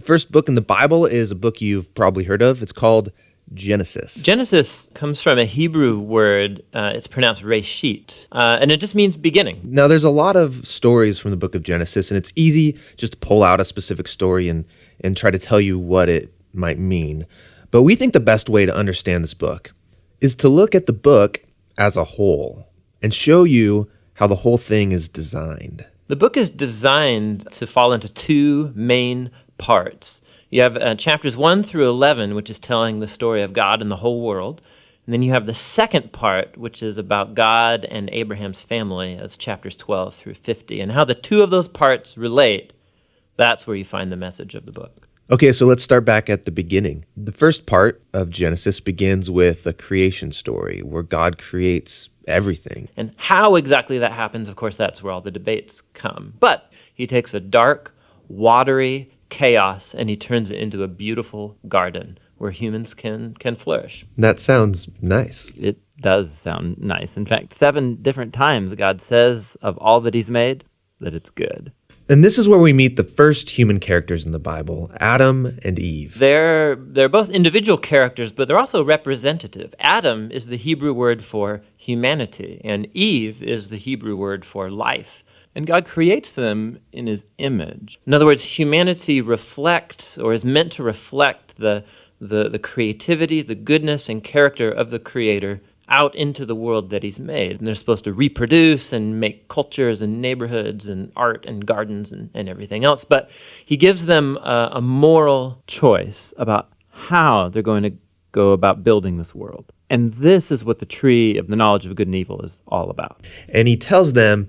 first book in the Bible is a book you've probably heard of. It's called Genesis. Genesis comes from a Hebrew word. It's pronounced reshit, and it just means beginning. Now, there's a lot of stories from the book of Genesis, and it's easy just to pull out a specific story and try to tell you what it might mean. But we think the best way to understand this book is to look at the book as a whole and show you how the whole thing is designed. The book is designed to fall into two main parts. You have chapters 1 through 11, which is telling the story of God and the whole world. And then you have the second part, which is about God and Abraham's family, as chapters 12 through 50. And how the two of those parts relate, that's where you find the message of the book. Okay, so let's start back at the beginning. The first part of Genesis begins with a creation story where God creates everything. And how exactly that happens, of course, that's where all the debates come. But he takes a dark, watery chaos and he turns it into a beautiful garden where humans can flourish. That sounds nice. It does sound nice. In fact, 7 different times God says of all that he's made that it's good. And this is where we meet the first human characters in the Bible, Adam and Eve. They're both individual characters, but they're also representative. Adam is the Hebrew word for humanity, and Eve is the Hebrew word for life. And God creates them in his image. In other words, humanity reflects, or is meant to reflect, the creativity, the goodness, and character of the Creator out into the world that he's made. And they're supposed to reproduce and make cultures and neighborhoods and art and gardens and everything else. But he gives them a moral choice about how they're going to go about building this world. And this is what the tree of the knowledge of good and evil is all about. And he tells them,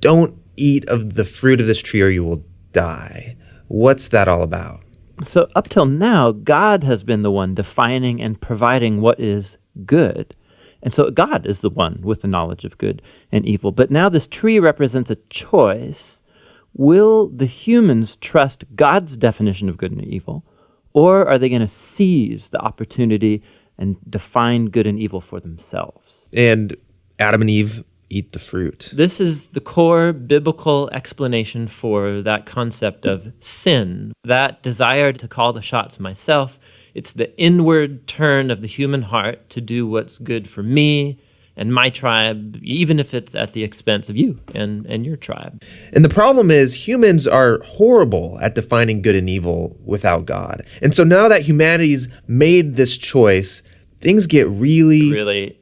don't eat of the fruit of this tree or you will die. What's that all about? So up till now, God has been the one defining and providing what is good. And so God is the one with the knowledge of good and evil. But now this tree represents a choice. Will the humans trust God's definition of good and evil, or are they going to seize the opportunity and define good and evil for themselves? And Adam and Eve eat the fruit. This is the core biblical explanation for that concept of sin, that desire to call the shots myself. It's the inward turn of the human heart to do what's good for me and my tribe, even if it's at the expense of you and your tribe. And the problem is humans are horrible at defining good and evil without God. And so now that humanity's made this choice, things get really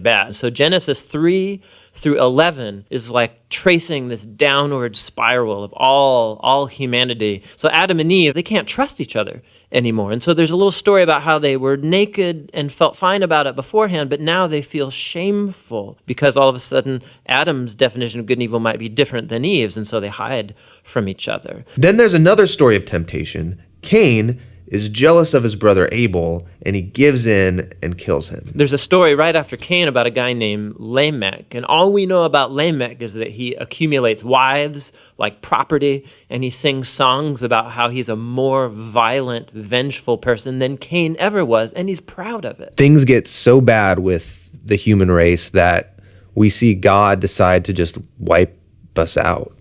bad. So Genesis 3 through 11 is like tracing this downward spiral of all humanity. So Adam and Eve, they can't trust each other anymore. And so there's a little story about how they were naked and felt fine about it beforehand, but now they feel shameful because all of a sudden Adam's definition of good and evil might be different than Eve's, and so they hide from each other. Then there's another story of temptation. Cain is jealous of his brother Abel, and he gives in and kills him. There's a story right after Cain about a guy named Lamech, and all we know about Lamech is that he accumulates wives like property, and he sings songs about how he's a more violent, vengeful person than Cain ever was, and he's proud of it. Things get so bad with the human race that we see God decide to just wipe us out.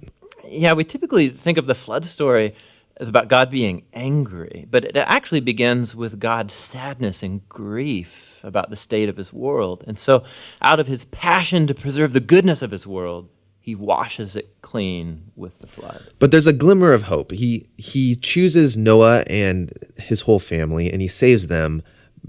Yeah, we typically think of the flood story is about God being angry, but it actually begins with God's sadness and grief about the state of his world. And so out of his passion to preserve the goodness of his world, he washes it clean with the flood. But there's a glimmer of hope. He chooses Noah and his whole family, and he saves them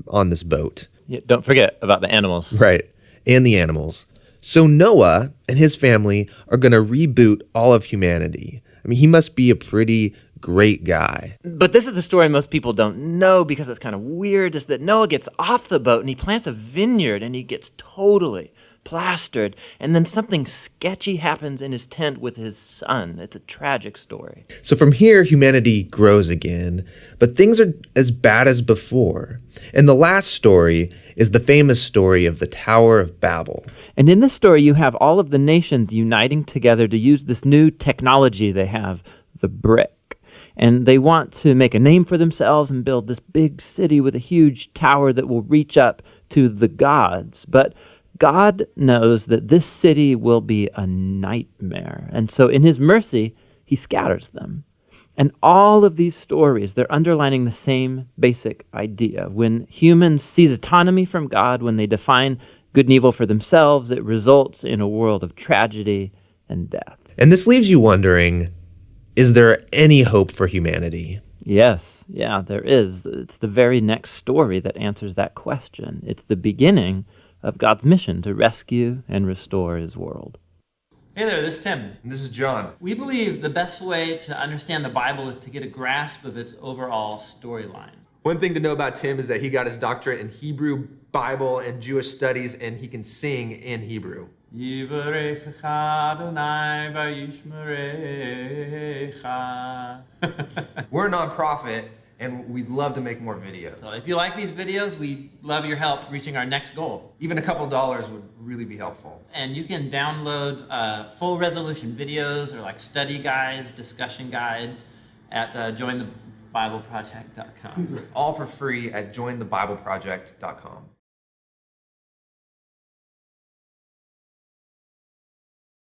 on this boat. Yeah, don't forget about the animals. Right, and the animals. So Noah and his family are going to reboot all of humanity. I mean, he must be a pretty great guy. But this is the story most people don't know because it's kind of weird, is that Noah gets off the boat and he plants a vineyard and he gets totally plastered. And then something sketchy happens in his tent with his son. It's a tragic story. So from here, humanity grows again, but things are as bad as before. And the last story is the famous story of the Tower of Babel. And in this story, you have all of the nations uniting together to use this new technology they have, the brick. And they want to make a name for themselves and build this big city with a huge tower that will reach up to the gods. But God knows that this city will be a nightmare. And so in his mercy, he scatters them. And all of these stories, they're underlining the same basic idea. When humans seize autonomy from God, when they define good and evil for themselves, it results in a world of tragedy and death. And this leaves you wondering, is there any hope for humanity? Yes, yeah, there is. It's the very next story that answers that question. It's the beginning of God's mission to rescue and restore his world. Hey there, this is Tim. And this is John. We believe the best way to understand the Bible is to get a grasp of its overall storyline. One thing to know about Tim is that he got his doctorate in Hebrew, Bible, and Jewish studies, and he can sing in Hebrew. We're a nonprofit, and we'd love to make more videos. So if you like these videos, we'd love your help reaching our next goal. Even a couple dollars would really be helpful. And you can download full resolution videos or like study guides, discussion guides at jointhebibleproject.com. It's all for free at jointhebibleproject.com.